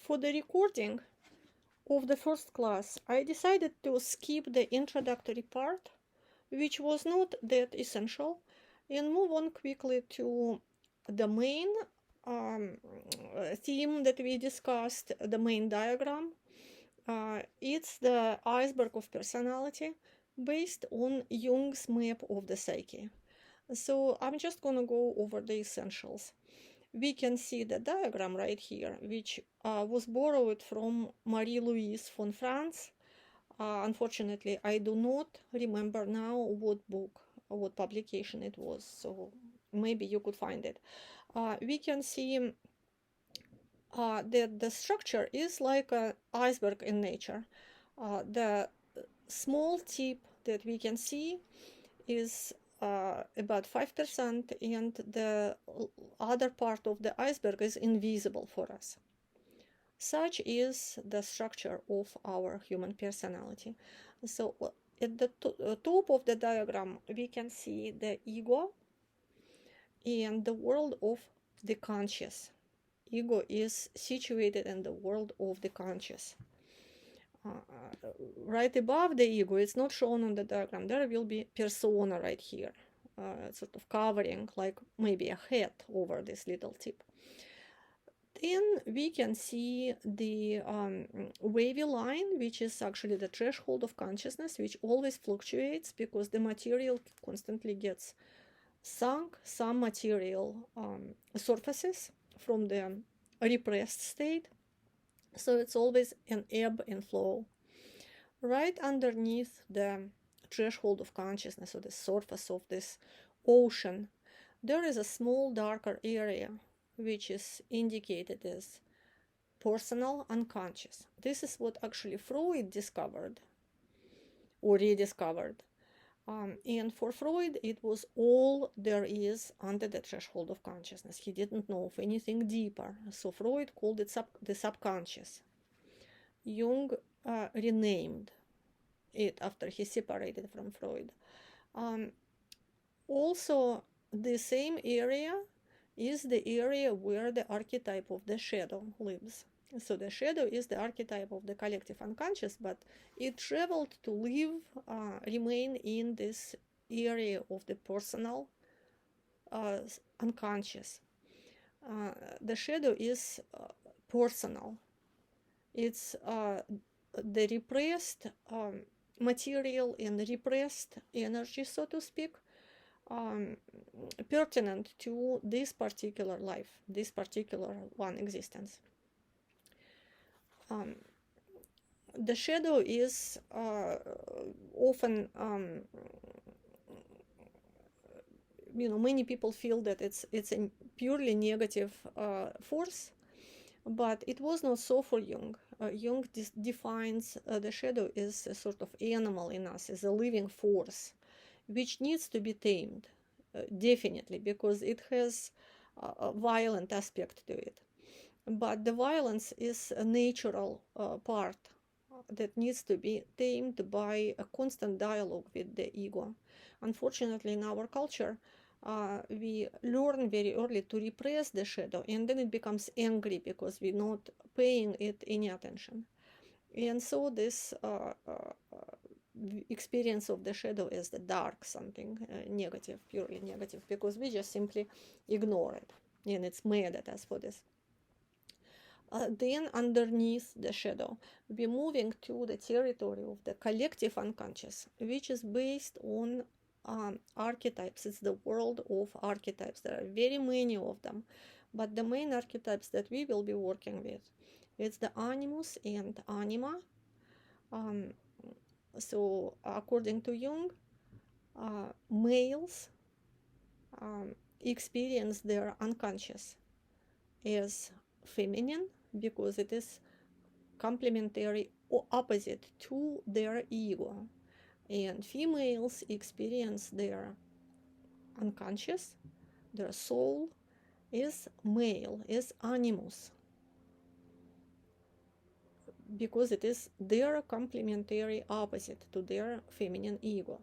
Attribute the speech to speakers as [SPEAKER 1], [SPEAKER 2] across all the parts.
[SPEAKER 1] For the recording of the first class, I decided to skip the introductory part, which was not that essential, and move on quickly to the main theme that we discussed, the main diagram. It's the iceberg of personality based on Jung's map of the psyche. So I'm just going to go over the essentials. We can see the diagram right here, which was borrowed from Marie-Louise von Franz. Unfortunately, I do not remember now what book, what publication it was, so maybe you could find it. We can see that the structure is like an iceberg in nature. The small tip that we can see is about 5%, and the other part of the iceberg is invisible for us. Such is the structure of our human personality. So at the top of the diagram, we can see the ego and the world of the conscious. Ego is situated in the world of the conscious. Right above the ego, it's not shown on the diagram, there will be persona right here, sort of covering like maybe a head over this little tip. Then we can see the wavy line, which is actually the threshold of consciousness, which always fluctuates because the material constantly gets sunk. Some material surfaces from the repressed state, so it's always an ebb and flow. Right underneath the threshold of consciousness, or the surface of this ocean, there is a small darker area which is indicated as personal unconscious. This is what actually Freud discovered or rediscovered. And for Freud, it was all there is under the threshold of consciousness. He didn't know of anything deeper. So Freud called it the subconscious. Jung renamed it after he separated from Freud. Also, the same area is the area where the archetype of the shadow lives. So the shadow is the archetype of the collective unconscious, but it traveled to live, remain in this area of the personal unconscious. The shadow is personal. It's the repressed material and repressed energy, so to speak, pertinent to this particular life, this particular one existence. The shadow is often, many people feel that it's a purely negative force, but it was not so for Jung. Jung defines the shadow as a sort of animal in us, as a living force, which needs to be tamed, definitely, because it has a violent aspect to it. But the violence is a natural part that needs to be tamed by a constant dialogue with the ego. Unfortunately, in our culture, we learn very early to repress the shadow, and then it becomes angry because we're not paying it any attention. And so this experience of the shadow is the dark, something negative, purely negative, because we just simply ignore it, and it's mad at us for this. Then underneath the shadow, we're moving to the territory of the collective unconscious, which is based on archetypes. It's the world of archetypes. There are very many of them, but the main archetypes that we will be working with, it's the animus and anima. So according to Jung, males experience their unconscious as feminine because it is complementary or opposite to their ego, and females experience their unconscious, their soul, is male, is animus, because it is their complementary opposite to their feminine ego.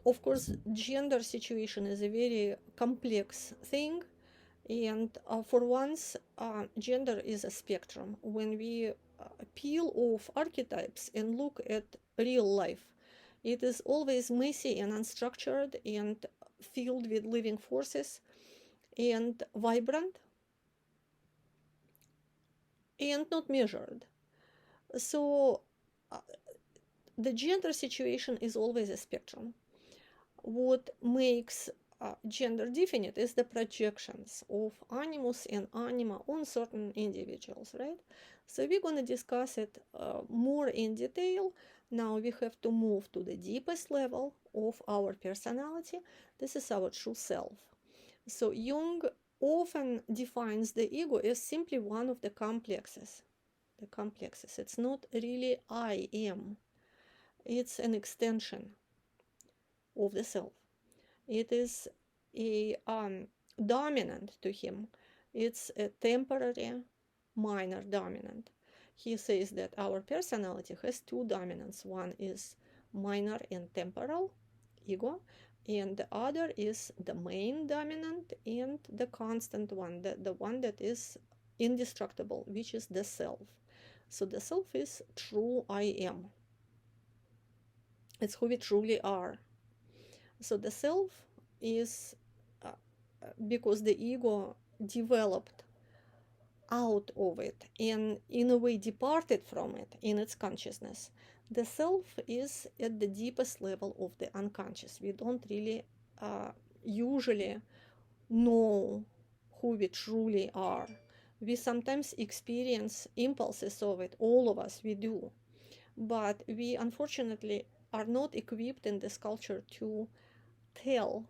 [SPEAKER 1] Of course, gender situation is a very complex thing, And for once, gender is a spectrum. When we peel off archetypes and look at real life, it is always messy and unstructured and filled with living forces and vibrant and not measured. So the gender situation is always a spectrum. What makes gender definite is the projections of animus and anima on certain individuals, right? So we're going to discuss it more in detail. Now we have to move to the deepest level of our personality. This is our true self. So Jung often defines the ego as simply one of the complexes. The complexes. It's not really I am. It's an extension of the self. It is a dominant to him. It's a temporary minor dominant. He says that our personality has two dominants. One is minor and temporal ego, and the other is the main dominant and the constant one, the one that is indestructible, which is the self. So the self is true I am. It's who we truly are. So the self is because the ego developed out of it and in a way departed from it in its consciousness. The self is at the deepest level of the unconscious. We don't really usually know who we truly are. We sometimes experience impulses of it, all of us, we do. But we unfortunately are not equipped in this culture to tell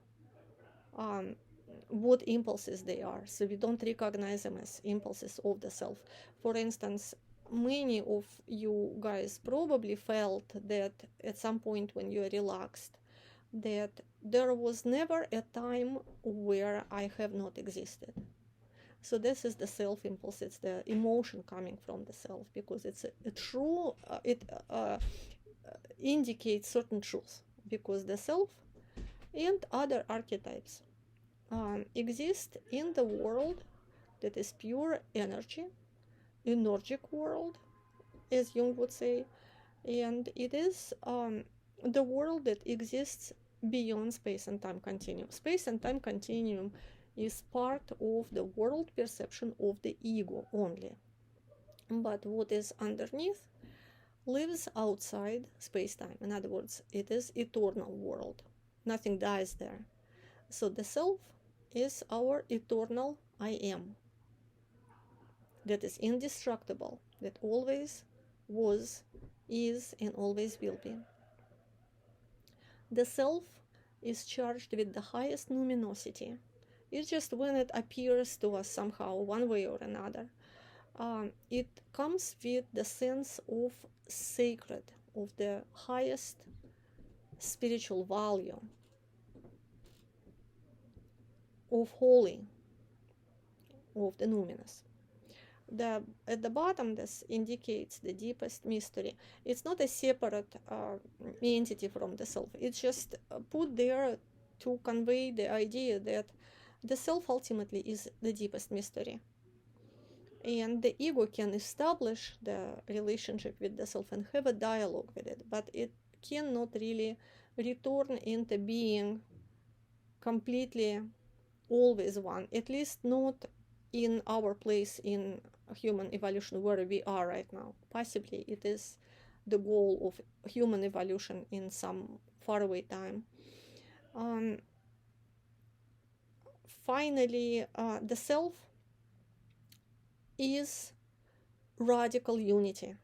[SPEAKER 1] what impulses they are. So we don't recognize them as impulses of the self. For instance, many of you guys probably felt that at some point when you are relaxed, that there was never a time where I have not existed. So this is the self impulse. It's the emotion coming from the self, because it's a true, it indicates certain truths, because the self and other archetypes exist in the world that is pure energy, energic world, as Jung would say, and it is the world that exists beyond space and time continuum. Space and time continuum is part of the world perception of the ego only, but what is underneath lives outside space-time. In other words, it is eternal world. Nothing dies there. So the self is our eternal I am, that is indestructible, that always was, is, and always will be. The self is charged with the highest luminosity. It's just when it appears to us somehow, one way or another. It comes with the sense of sacred, of the highest spiritual value, of holy, of the numinous. At the bottom, this indicates the deepest mystery. It's not a separate entity from the self. It's just put there to convey the idea that the self ultimately is the deepest mystery. And the ego can establish the relationship with the self and have a dialogue with it, but it cannot really return into being completely always one, at least not in our place in human evolution where we are right now. Possibly it is the goal of human evolution in some faraway time. Finally, the self is radical unity.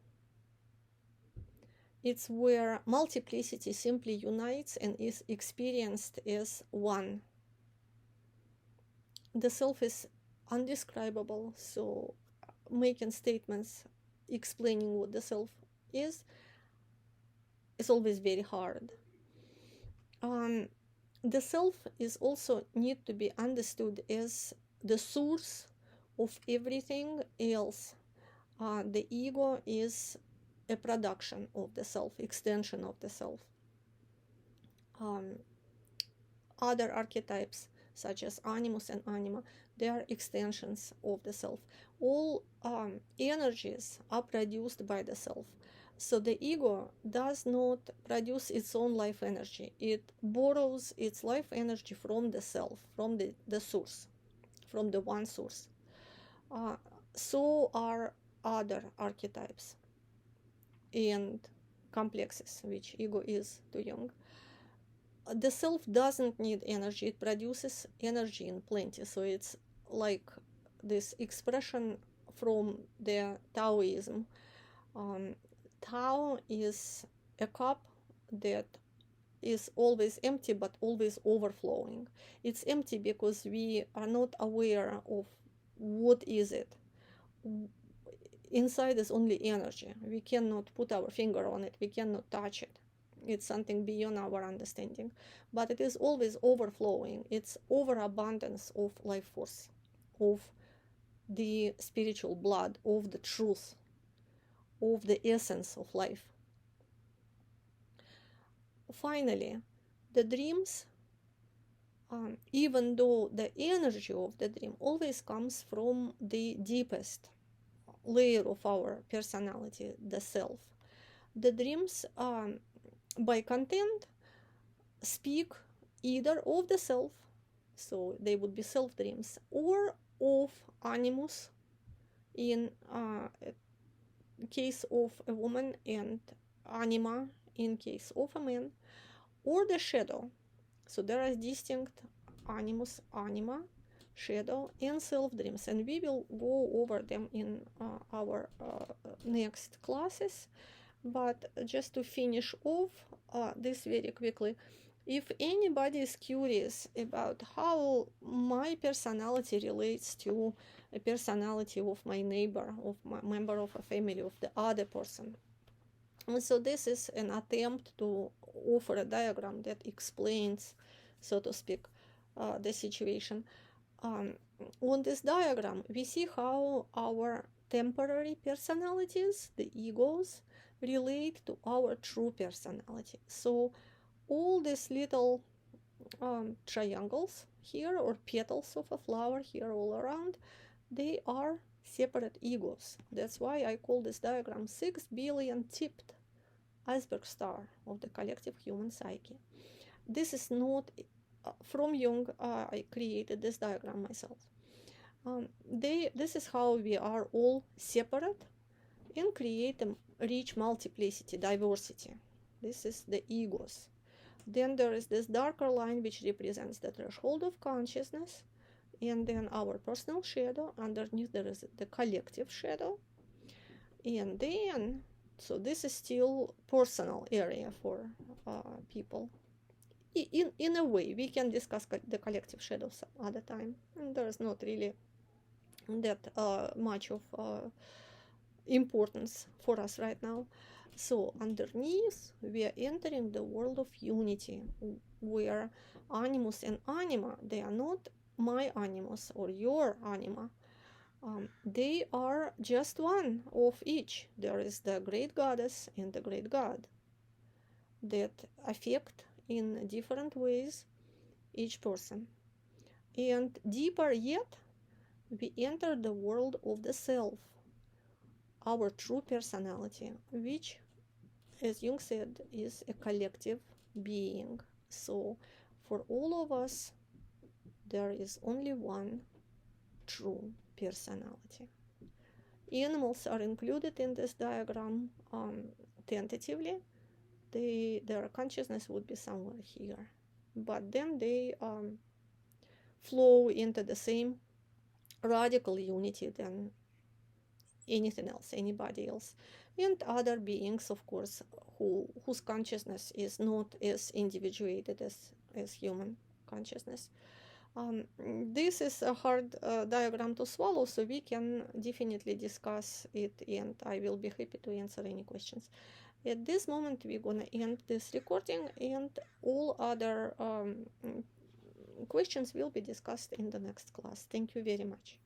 [SPEAKER 1] It's where multiplicity simply unites and is experienced as one. The self is undescribable, so making statements explaining what the self is always very hard. The self is also need to be understood as the source of everything else. The ego is a production of the self, extension of the self. Other archetypes such as animus and anima. They are extensions of the self. All energies are produced by the self. So the ego does not produce its own life energy. It borrows its life energy from the self, from the source, from the one source. So are other archetypes and complexes, which ego is to Jung. The self doesn't need energy. It produces energy in plenty. So it's like this expression from the Taoism. Tao is a cup that is always empty but always overflowing. It's empty because we are not aware of what is it. Inside is only energy. We cannot put our finger on it. We cannot touch it. It's something beyond our understanding. But it is always overflowing. It's overabundance of life force, of the spiritual blood, of the truth, of the essence of life. Finally, the dreams, even though the energy of the dream always comes from the deepest layer of our personality, the self, the dreams, by content, speak either of the self, so they would be self dreams, or of animus in case of a woman and anima in case of a man, or the shadow. So there are distinct animus, anima, shadow, and self dreams, and we will go over them in our next classes. But just to finish off this very quickly, if anybody is curious about how my personality relates to a personality of my neighbor, of my member of a family, of the other person, and so this is an attempt to offer a diagram that explains, so to speak, the situation. On this diagram, we see how our temporary personalities, the egos, relate to our true personality. So all these little triangles here, or petals of a flower here all around, they are separate egos. That's why I call this diagram 6 billion tipped iceberg star of the collective human psyche. This is not from Jung. I created this diagram myself. This is how we are all separate and create a rich multiplicity, diversity. This is the egos. Then there is this darker line which represents the threshold of consciousness, and then our personal shadow. Underneath there is the collective shadow, and then, so this is still personal area for people. In a way, we can discuss the collective shadow some other time. And there is not really that much of importance for us right now. So underneath, we are entering the world of unity, where animus and anima, they are not my animus or your anima. They are just one of each. There is the great goddess and the great god that affect in different ways each person. And deeper yet, we enter the world of the self, our true personality, which, as Jung said, is a collective being. So for all of us, there is only one true personality. Animals are included in this diagram tentatively. Their consciousness would be somewhere here, but then they flow into the same radical unity than anything else, anybody else, and other beings, of course, whose consciousness is not as individuated as human consciousness. This is a hard diagram to swallow, so we can definitely discuss it, and I will be happy to answer any questions. At this moment, we're gonna end this recording, and all other questions will be discussed in the next class. Thank you very much.